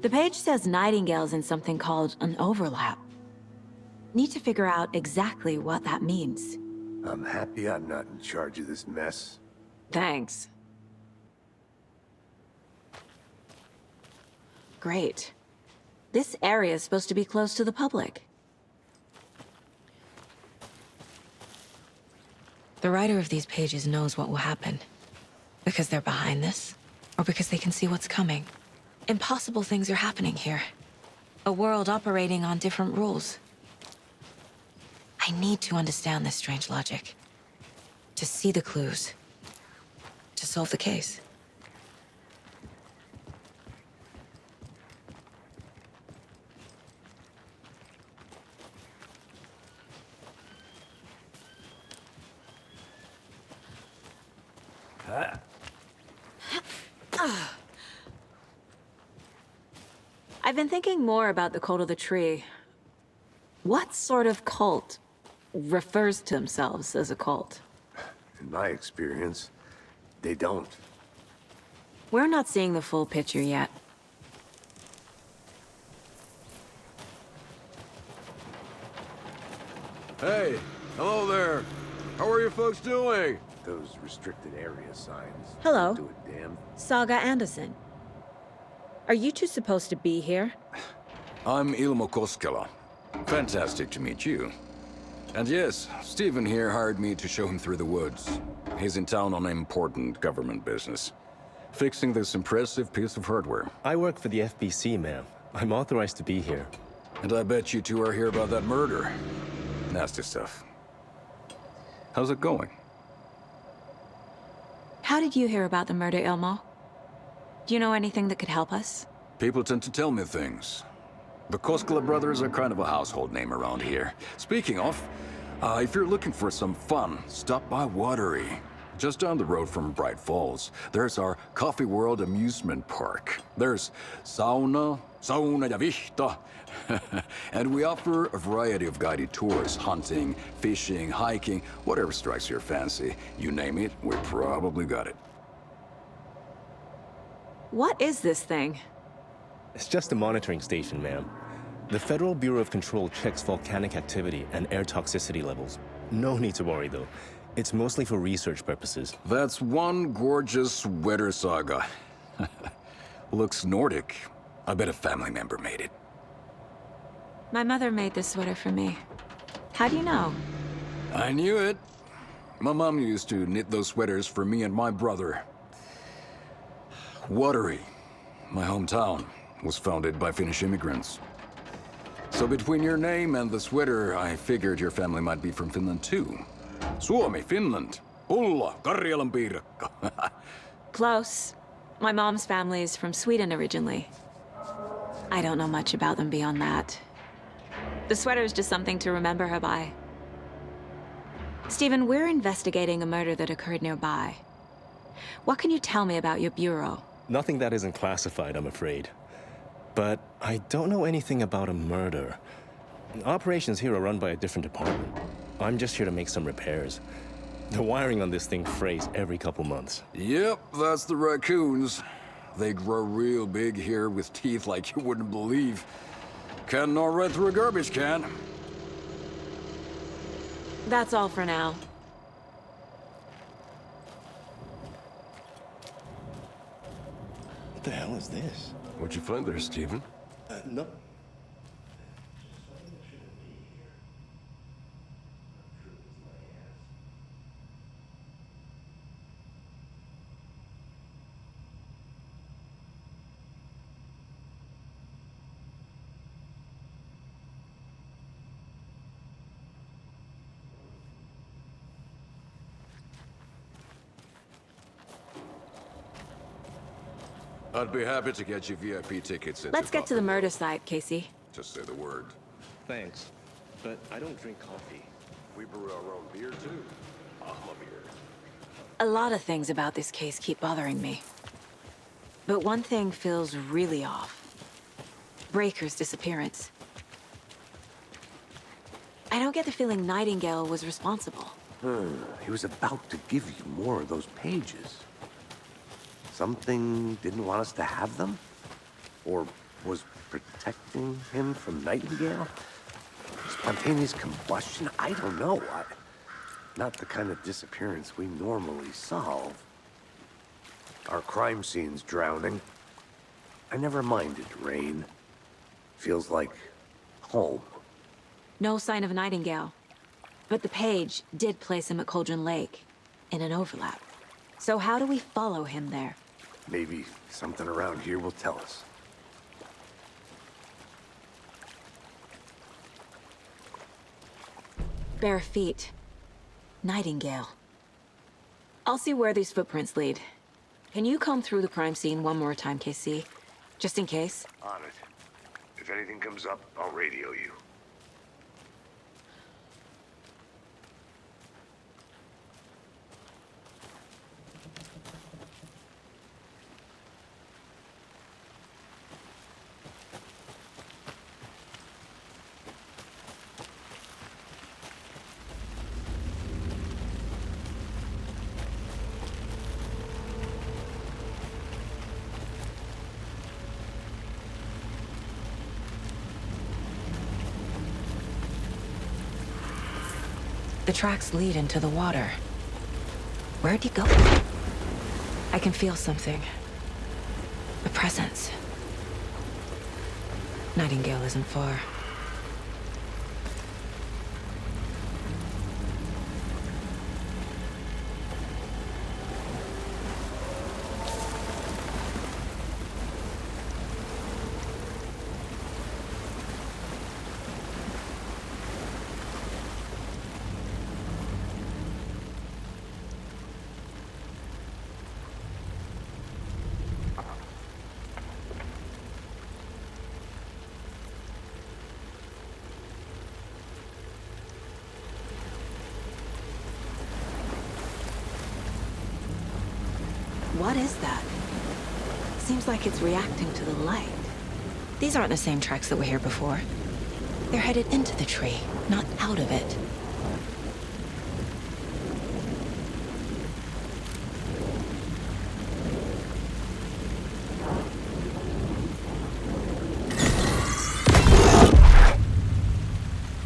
The page says Nightingale's in something called an overlap. Need to figure out exactly what that means. I'm happy I'm not in charge of this mess. Thanks. Great. This area is supposed to be closed to the public. The writer of these pages knows what will happen. Because they're behind this, or because they can see what's coming. Impossible things are happening here. A world operating on different rules. I need to understand this strange logic. To see the clues. To solve the case. I've been thinking more about the cult of the tree. What sort of cult refers to themselves as a cult? In my experience, they don't. We're not seeing the full picture yet. Hey, hello there. How are you folks doing? Those restricted area signs. Hello. Do a damn. Saga Anderson. Are you two supposed to be here? I'm Ilmo Koskela. Fantastic to meet you. And yes, Stephen here hired me to show him through the woods. He's in town on important government business. Fixing this impressive piece of hardware. I work for the FBC, ma'am. I'm authorized to be here. And I bet you two are here about that murder. Nasty stuff. How's it going? How did you hear about the murder, Ilmo? Do you know anything that could help us? People tend to tell me things. The Koskela brothers are kind of a household name around here. Speaking of, if you're looking for some fun, stop by Watery. Just down the road from Bright Falls, there's our Coffee World amusement park. There's sauna ja vihta. And we offer a variety of guided tours, hunting, fishing, hiking, whatever strikes your fancy. You name it, we probably got it. What is this thing? It's just a monitoring station, ma'am. The Federal Bureau of Control checks volcanic activity and air toxicity levels. No need to worry, though. It's mostly for research purposes. That's one gorgeous weather saga. Looks Nordic. I bet a family member made it. My mother made this sweater for me. How do you know? I knew it. My mom used to knit those sweaters for me and my brother. Watery, my hometown, was founded by Finnish immigrants. So between your name and the sweater, I figured your family might be from Finland too. Suomi, Finland. Ulla, Karjalan piirakka. Close. My mom's family is from Sweden originally. I don't know much about them beyond that. The sweater is just something to remember her by. Stephen, we're investigating a murder that occurred nearby. What can you tell me about your bureau? Nothing that isn't classified, I'm afraid. But I don't know anything about a murder. Operations here are run by a different department. I'm just here to make some repairs. The wiring on this thing frays every couple months. Yep, that's the raccoons. They grow real big here with teeth like you wouldn't believe. Can't gnaw right through a garbage can. That's all for now. What the hell is this? What'd you find there, Stephen? No. I'd be happy to get you VIP tickets into Let's get to the Coffee murder World. site, Casey. Just say the word. Thanks. But I don't drink coffee. We brew our own beer, too. Ahma beer. A lot of things about this case keep bothering me. But one thing feels really off. Breaker's disappearance. I don't get the feeling Nightingale was responsible. He was about to give you more of those pages. Something didn't want us to have them? Or was protecting him from Nightingale? Spontaneous combustion? I don't know. Not the kind of disappearance we normally solve. Our crime scene's drowning. I never minded rain. Feels like home. No sign of Nightingale. But the page did place him at Cauldron Lake, in an overlap. So how do we follow him there? Maybe something around here will tell us. Bare feet. Nightingale. I'll see where these footprints lead. Can you comb through the crime scene one more time, KC? Just in case? On it. If anything comes up, I'll radio you. The tracks lead into the water. Where'd he go? I can feel something. A presence. Nightingale isn't far. What is that? Seems like it's reacting to the light. These aren't the same tracks that were here before. They're headed into the tree, not out of it.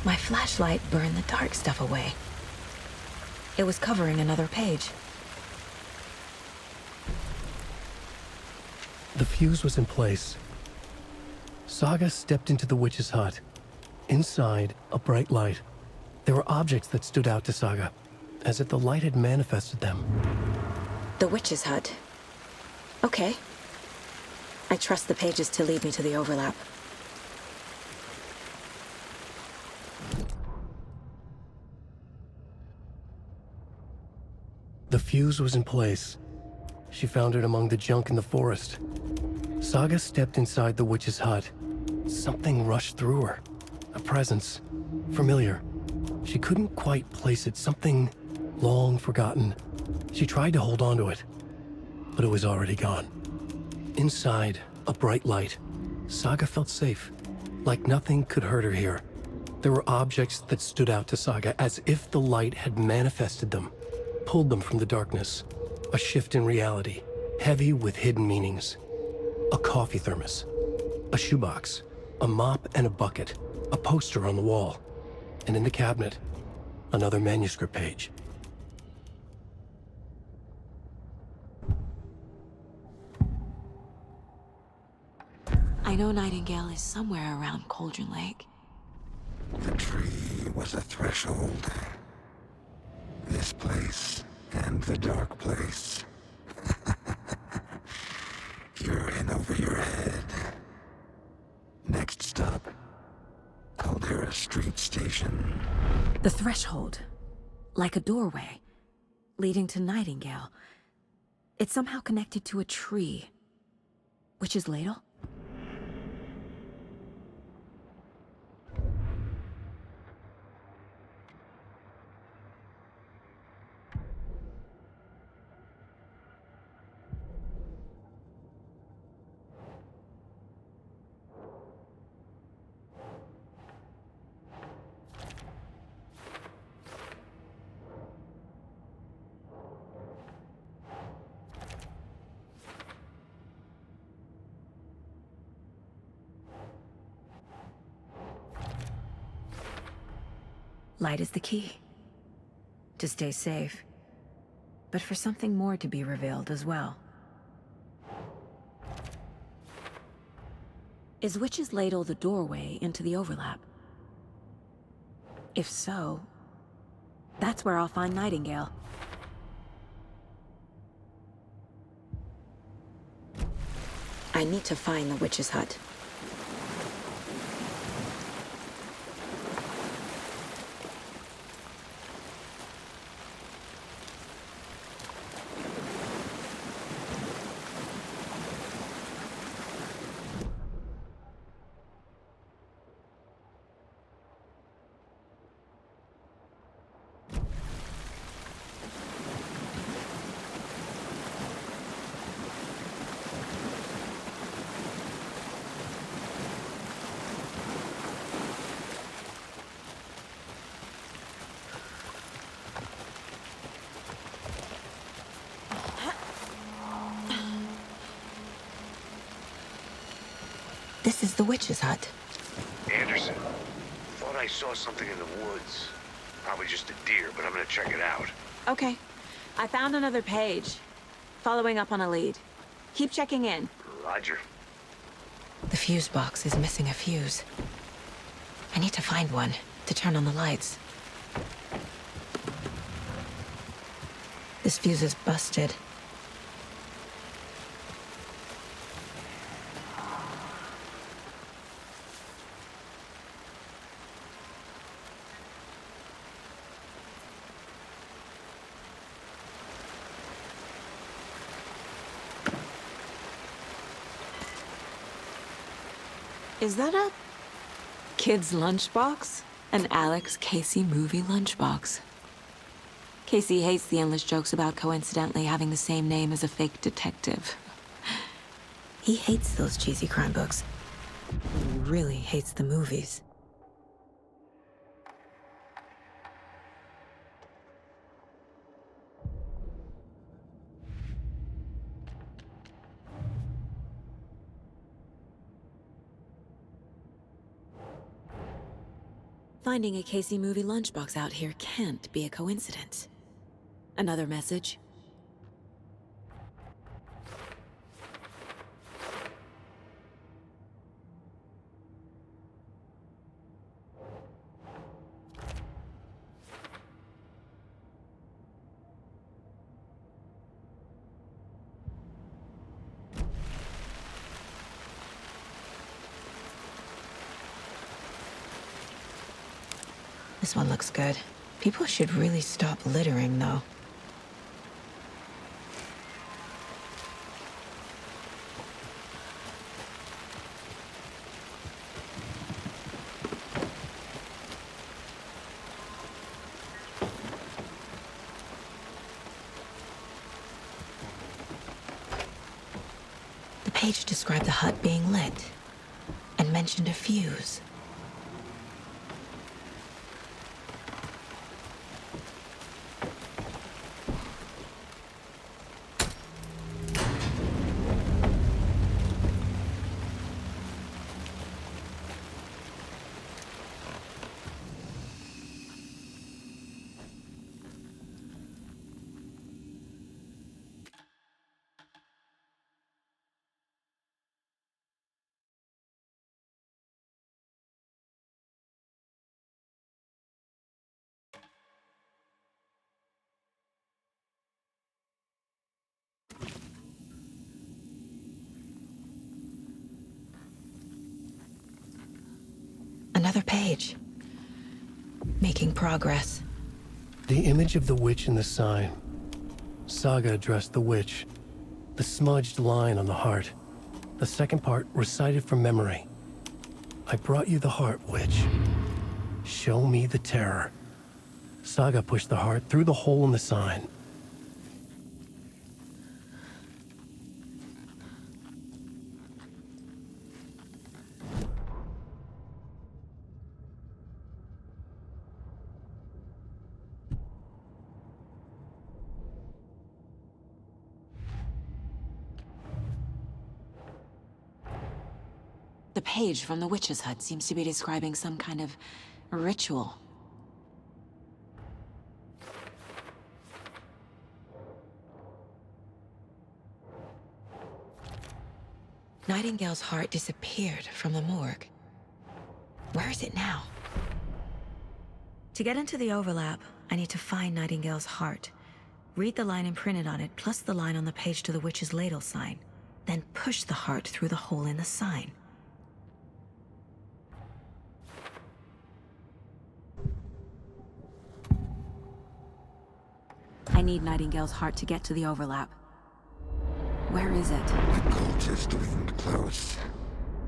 My flashlight burned the dark stuff away. It was covering another page. The fuse was in place. Saga stepped into the witch's hut. Inside, a bright light. There were objects that stood out to Saga, as if the light had manifested them. The witch's hut. Okay. I trust the pages to lead me to the overlap. The fuse was in place. She found it among the junk in the forest. Saga stepped inside the witch's hut. Something rushed through her. A presence. Familiar. She couldn't quite place it. Something long forgotten. She tried to hold on to it, but it was already gone. Inside, a bright light. Saga felt safe, like nothing could hurt her here. There were objects that stood out to Saga as if the light had manifested them, pulled them from the darkness. A shift in reality, heavy with hidden meanings. A coffee thermos, a shoebox, a mop and a bucket, a poster on the wall, and in the cabinet, another manuscript page. I know Nightingale is somewhere around Cauldron Lake. The tree was a threshold. This place and the dark place. You're in over your head. Next stop, Caldera Street Station. The threshold. Like a doorway. Leading to Nightingale. It's somehow connected to a tree. Witch's ladle? Light is the key. To stay safe. But for something more to be revealed as well. Is Witch's Ladle the doorway into the overlap? If so, that's where I'll find Nightingale. I need to find the witch's hut. This is the witch's hut. Anderson, thought I saw something in the woods. Probably just a deer, but I'm gonna check it out. Okay. I found another page. Following up on a lead. Keep checking in. Roger. The fuse box is missing a fuse. I need to find one to turn on the lights. This fuse is busted. Is that a kid's lunchbox? An Alex Casey movie lunchbox. Casey hates the endless jokes about coincidentally having the same name as a fake detective. He hates those cheesy crime books. He really hates the movies. Finding a Casey movie lunchbox out here can't be a coincidence. Another message? This one looks good. People should really stop littering, though. The page described the hut being lit and mentioned a fuse. Another page. Making progress. The image of the witch in the sign. Saga addressed the witch. The smudged line on the heart. The second part recited from memory. I brought you the heart, witch. Show me the terror. Saga pushed the heart through the hole in the sign. The page from the witch's hut seems to be describing some kind of ritual. Nightingale's heart disappeared from the morgue. Where is it now? To get into the overlap, I need to find Nightingale's heart. Read the line imprinted on it, plus the line on the page to the witch's ladle sign. Then push the heart through the hole in the sign. I need Nightingale's heart to get to the overlap. Where is it? The cultist leaned close.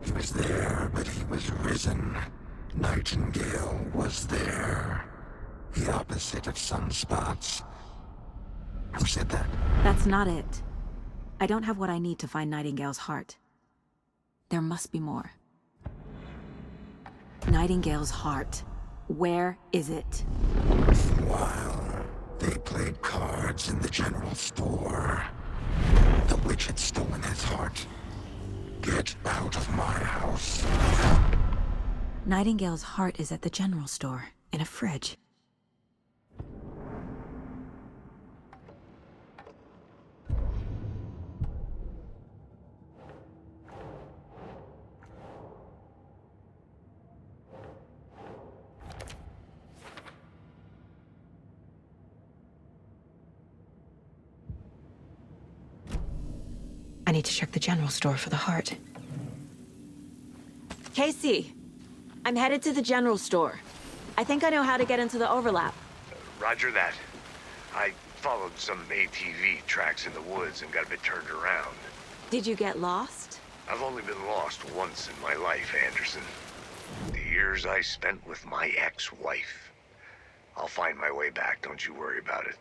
He was there, but he was risen. Nightingale was there. The opposite of sunspots. Who said that? That's not it. I don't have what I need to find Nightingale's heart. There must be more. Nightingale's heart. Where is it? Meanwhile, they played cards in the general store. The witch had stolen his heart. Get out of my house. Nightingale's heart is at the general store, in a fridge. I need to check the general store for the heart. Casey, I'm headed to the general store. I think I know how to get into the overlap. Roger that. I followed some ATV tracks in the woods and got a bit turned around. Did you get lost? I've only been lost once in my life, Anderson. The years I spent with my ex-wife. I'll find my way back, don't you worry about it.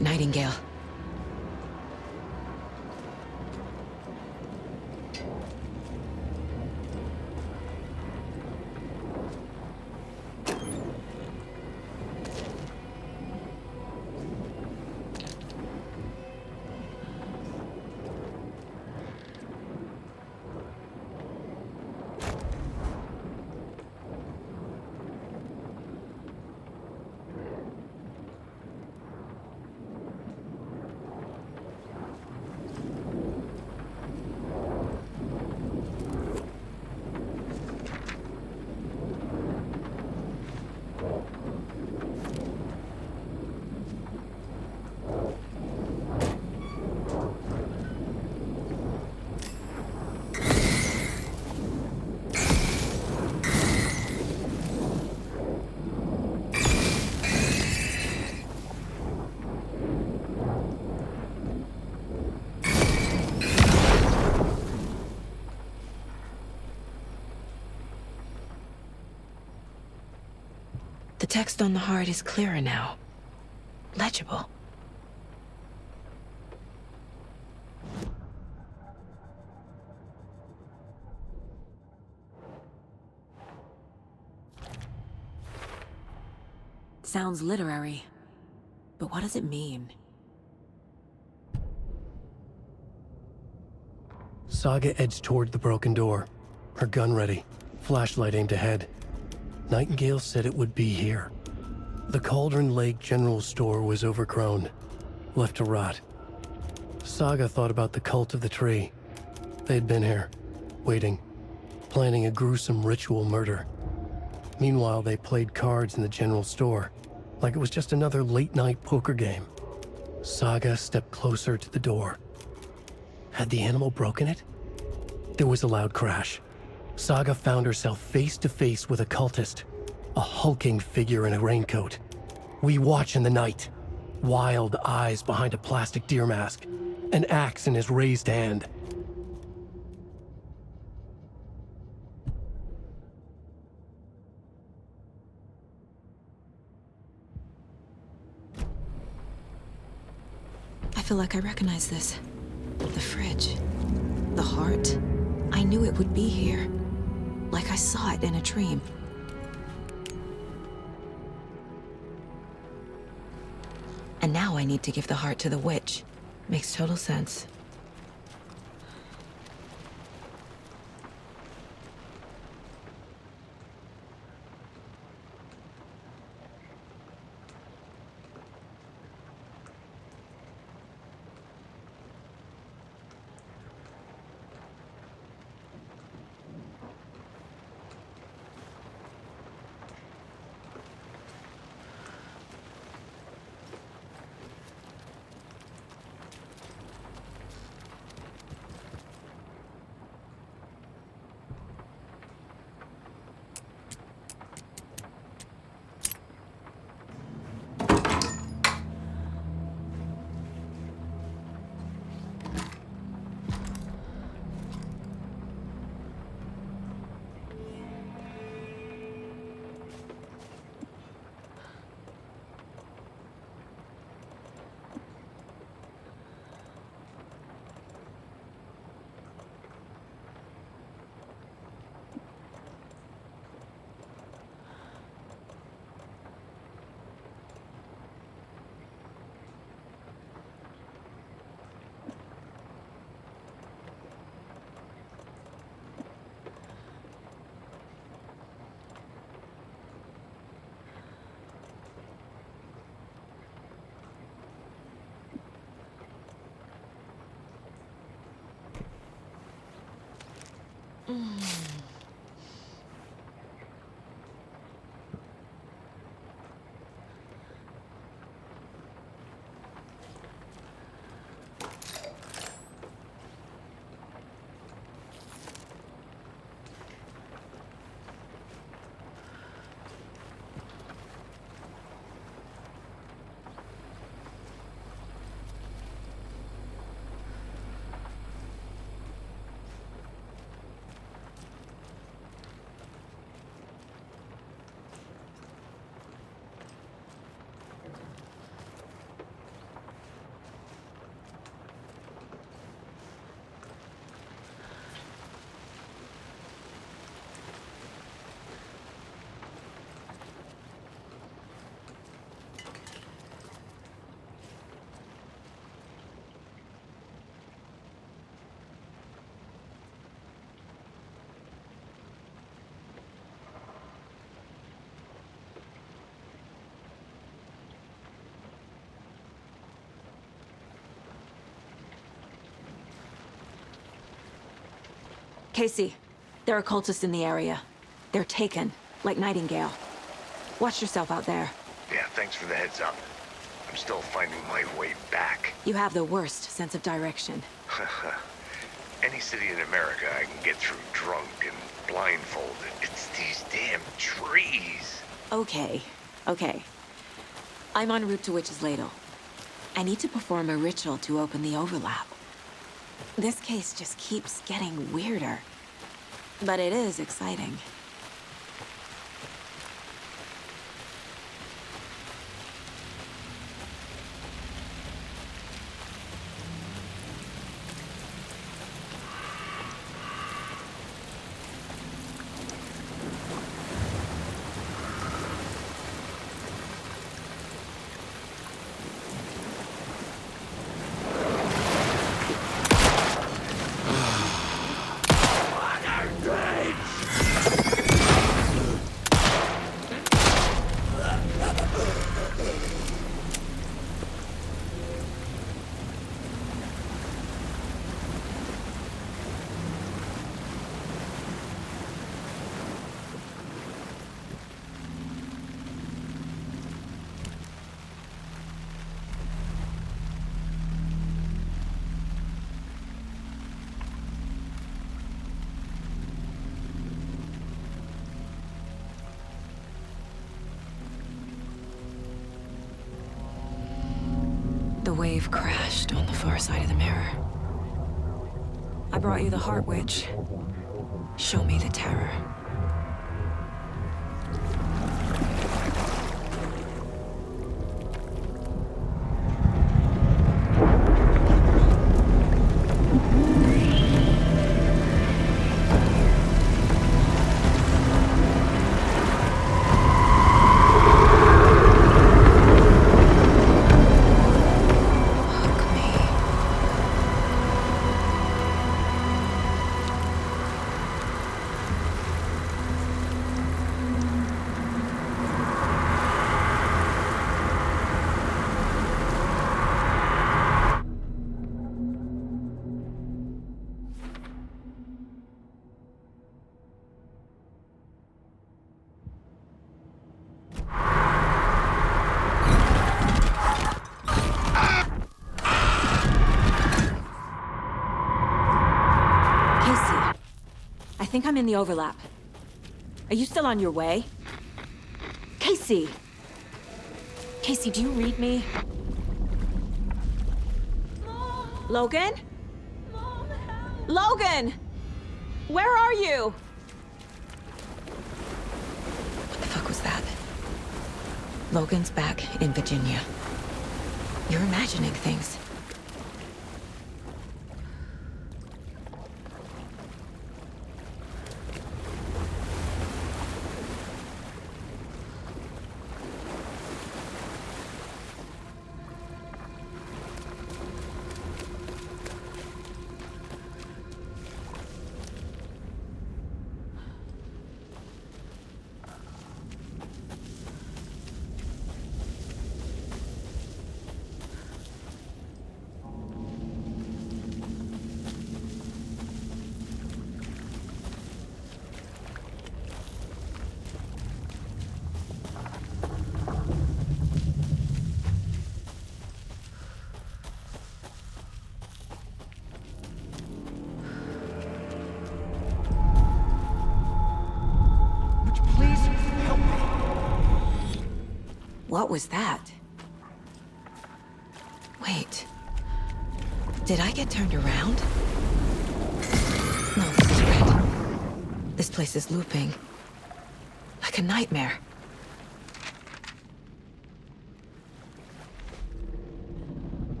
Nightingale. The text on the heart is clearer now. Legible. Sounds literary, but what does it mean? Saga edged toward the broken door, her gun ready, flashlight aimed ahead. Nightingale said it would be here. The Cauldron Lake General Store was overgrown. left to rot. Saga thought about the cult of the tree. They'd been here, waiting, planning a gruesome ritual murder. Meanwhile, they played cards in the general store, like it was just another late-night poker game. Saga stepped closer to the door. Had the animal broken it? There was a loud crash. Saga found herself face to face with a cultist, a hulking figure in a raincoat. We watch in the night, wild eyes behind a plastic deer mask, an axe in his raised hand. I feel like I recognize this. The fridge. The heart. I knew it would be here. Like I saw it in a dream. And now I need to give the heart to the witch. Makes total sense. Casey, there are cultists in the area. They're taken, like Nightingale. Watch yourself out there. Yeah, thanks for the heads up. I'm still finding my way back. You have the worst sense of direction. Any city in America I can get through drunk and blindfolded. It's these damn trees. Okay. I'm en route to Witch's Ladle. I need to perform a ritual to open the overlap. This case just keeps getting weirder. But it is exciting. The wave crashed on the far side of the mirror. I brought you the Heart Witch. Show me the terror. I think I'm in the overlap. Are you still on your way? Casey! Casey, do you read me? Mom. Logan? Mom, help. Logan! Where are you? What the fuck was that? Logan's back in Virginia. You're imagining things. What was that? Wait. Did I get turned around? No, this is right. This place is looping. Like a nightmare.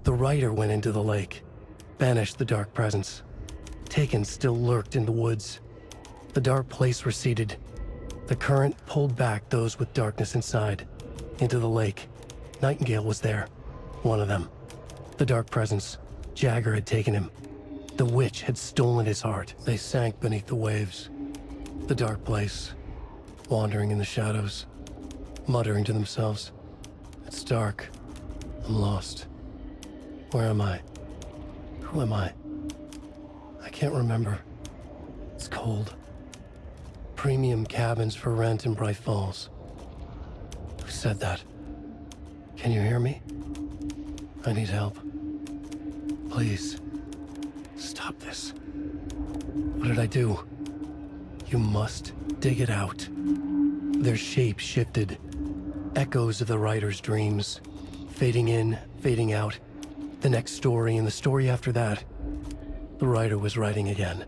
The rider went into the lake, banished the dark presence. Taken still lurked in the woods. The dark place receded. The current pulled back those with darkness inside, into the lake. Nightingale was there, one of them. The dark presence, Jagger had taken him. The witch had stolen his heart. They sank beneath the waves. The dark place, wandering in the shadows, muttering to themselves. It's dark. I'm lost. Where am I? Who am I? I can't remember. It's cold. Premium cabins for rent in Bright Falls. Who said that? Can you hear me? I need help. Please. Stop this. What did I do? You must dig it out. Their shape shifted. Echoes of the writer's dreams. Fading in, fading out. The next story and the story after that. The writer was writing again.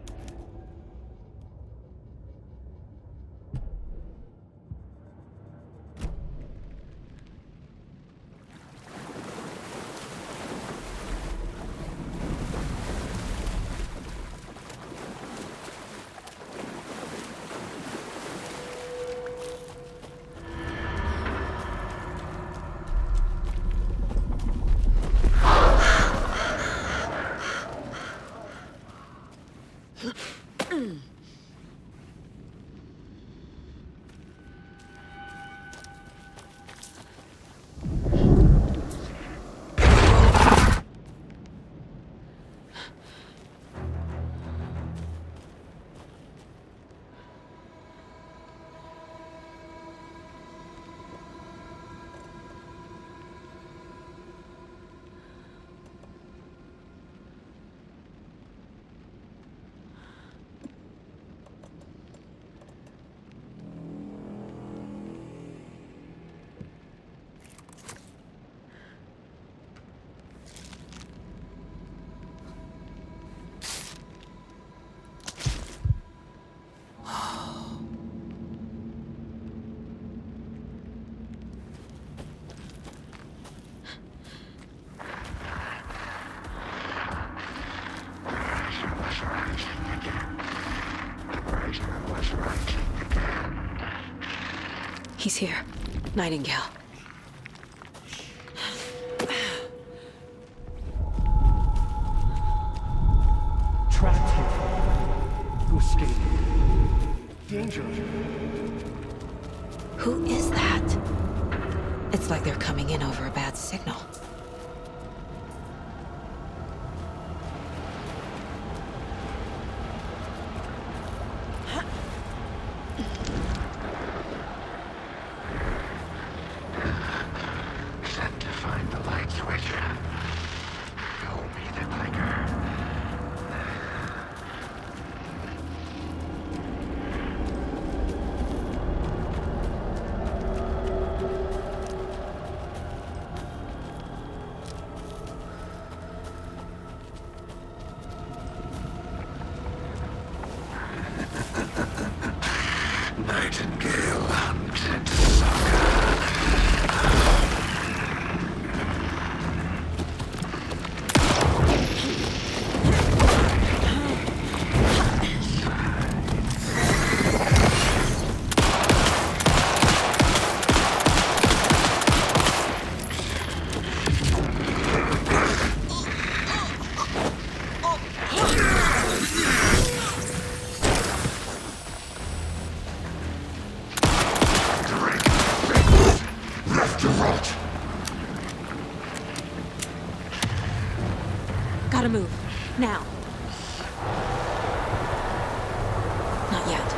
He's here. Nightingale. Trapped here. To escape. Danger. Who is that? It's like they're coming in over a bad signal. Sent to find the light switch. Go be the clicker. Nightingale hunted sucker. Left to right. Gotta move. Now. Not yet.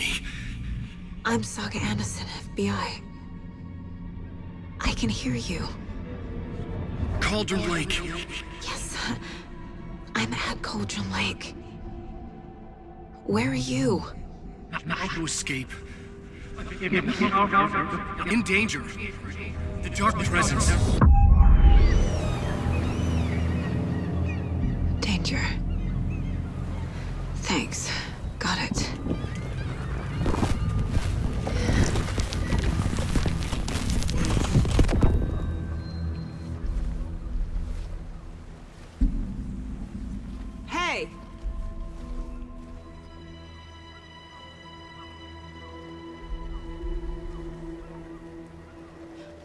me. I'm Saga Anderson, FBI. I can hear you. Cauldron Lake. Yes, I'm at Cauldron Lake. Where are you? How to escape. In danger. The dark presence. Danger. Thanks. Got it. Hey!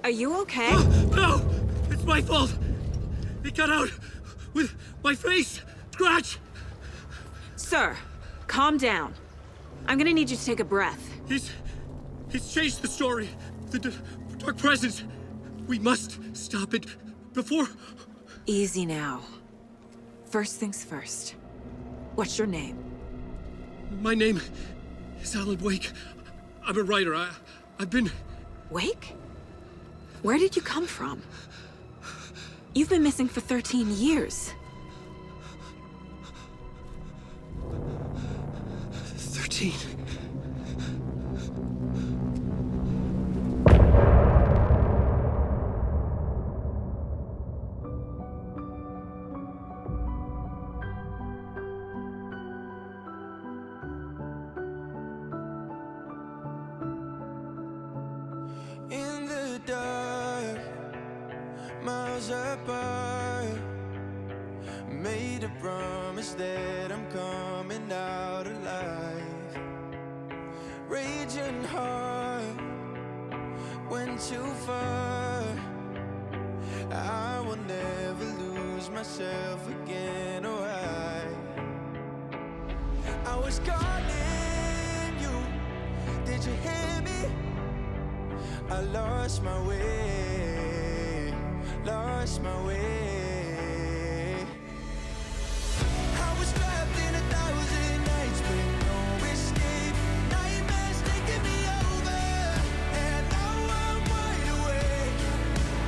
Are you okay? No! It's my fault! It got out with my face! Scratch! Sir, calm down. I'm gonna need you to take a breath. He's changed the story. The dark presence. We must stop it before... Easy now. First things first. What's your name? My name is Alan Wake. I'm a writer. I've been... Wake? Where did you come from? You've been missing for 13 years. 13. In the dark, miles apart, made a promise that I'm coming out alive. Raging heart, went too far. I will never lose myself again, or I was calling you, did you hear me? I lost my way, lost my way. I was trapped in 1,000 nights with no escape. Nightmares taking me over, and now I'm wide awake.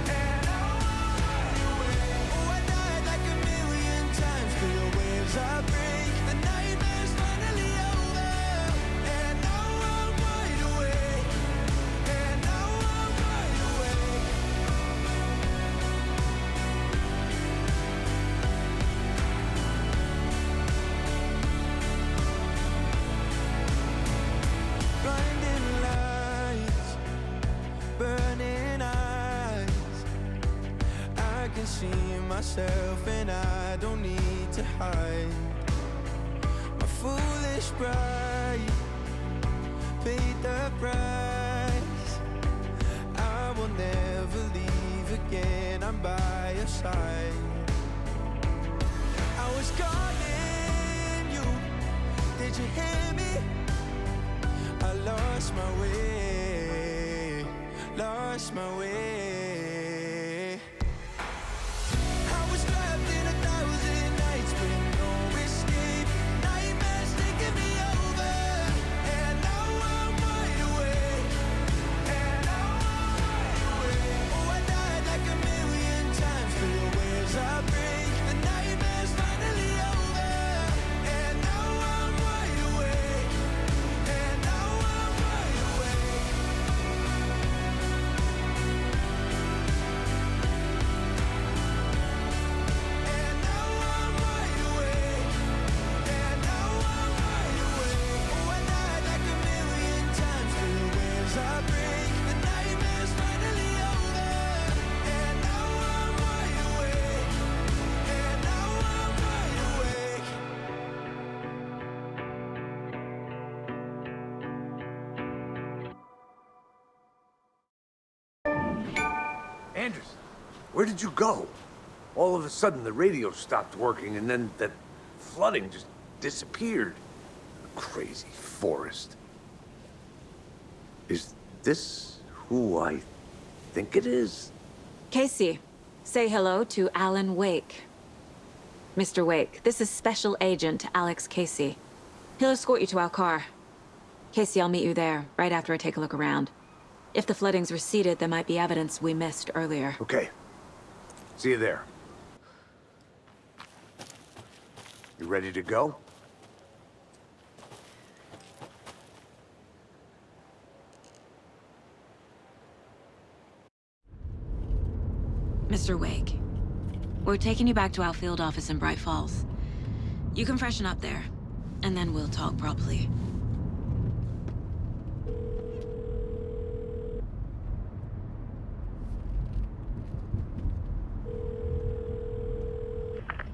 And now I'm wide awake. Oh, I died like 1,000,000 times through the waves I break. The nightmare's finally over, and now I'm wide awake. And now I'm wide awake. Blinding lights, burning eyes. I can see myself and I don't need to hide. My foolish pride paid the price. I will never leave again, I'm by your side. I was calling you, did you hear me? I lost my way, lost my way. I was trapped in 1,000 nights with no escape. Nightmares taking me over, and now I'm wide awake. And now I'm wide awake. Oh, I died like 1,000,000 times through the waves I break. The nightmare's finally over, and now I'm wide awake. And now I'm wide awake. And now I'm wide awake. And now I'm wide awake. Oh, I died like 1,000,000 times through the waves I break. The nightmare's finally over, and now I'm wide awake. And now I'm wide awake. Anderson, where did you go? All of a sudden, the radio stopped working, and then that flooding just disappeared. Crazy forest. Is this who I think it is? Casey, say hello to Alan Wake. Mr. Wake, this is Special Agent Alex Casey. He'll escort you to our car. Casey, I'll meet you there, right after I take a look around. If the flooding's receded, there might be evidence we missed earlier. Okay. See you there. You ready to go? Mr. Wake, we're taking you back to our field office in Bright Falls. You can freshen up there, and then we'll talk properly.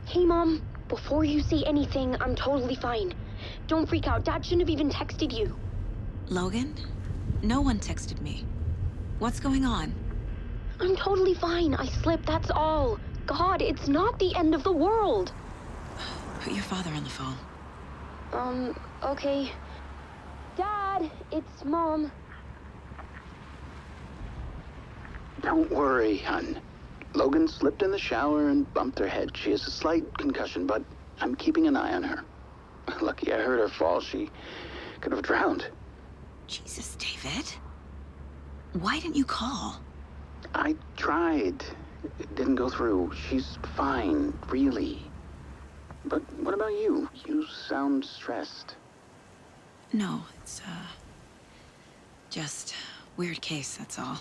Hey, Mom. Before you say anything, I'm totally fine. Don't freak out. Dad shouldn't have even texted you. Logan? No one texted me. What's going on? I'm totally fine. I slipped, that's all. God, it's not the end of the world. Put your father on the phone. Okay. Dad, it's Mom. Don't worry, hon. Logan slipped in the shower and bumped her head. She has a slight concussion, but I'm keeping an eye on her. Lucky I heard her fall. She could have drowned. Jesus, David. Why didn't you call? I tried. It didn't go through. She's fine, really. But what about you? You sound stressed. No, it's, just weird case, that's all.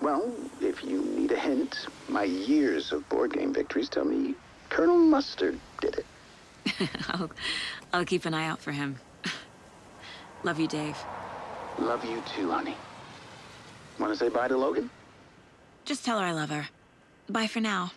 Well, if you need a hint, my years of board game victories tell me Colonel Mustard did it. I'll keep an eye out for him. Love you, Dave. Love you too, honey. Want to say bye to Logan? Just tell her I love her. Bye for now.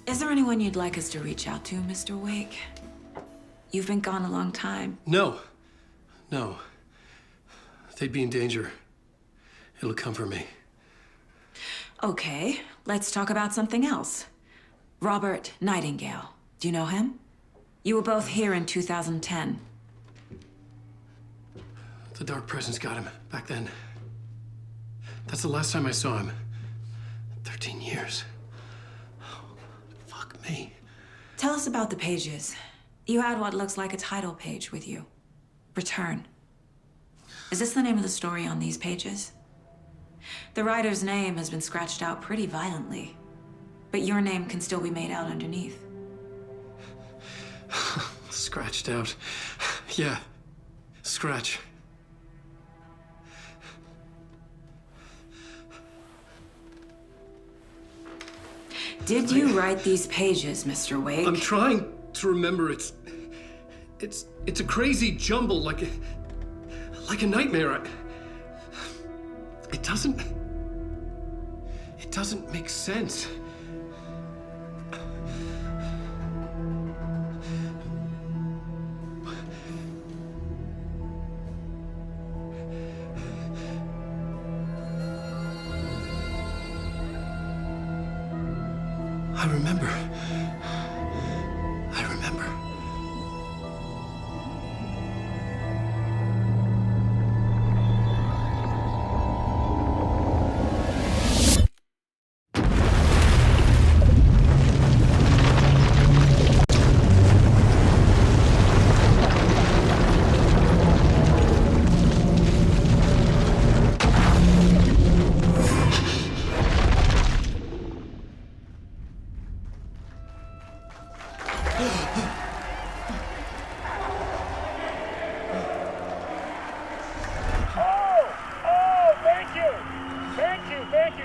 Is there anyone you'd like us to reach out to, Mr. Wake? You've been gone a long time. No. They'd be in danger. It'll come for me. Okay, let's talk about something else. Robert Nightingale. Do you know him? You were both here in 2010. The Dark Presence got him back then. That's the last time I saw him. 13 years. Fuck me. Tell us about the pages. You had what looks like a title page with you. Return. Is this the name of the story on these pages? The writer's name has been scratched out pretty violently, but your name can still be made out underneath. Scratched out. Yeah. Scratch. Did you write these pages, Mr. Wake? I'm trying to remember. It's a crazy jumble, like a nightmare. It doesn't make sense. I remember.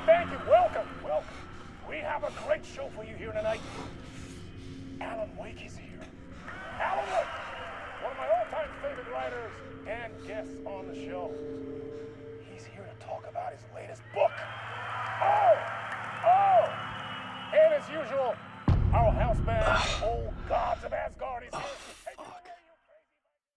Thank you. Welcome. We have a great show for you here tonight. Alan Wake is here. Alan Wake, one of my all-time favorite writers and guests on the show. He's here to talk about his latest book. Oh! And as usual,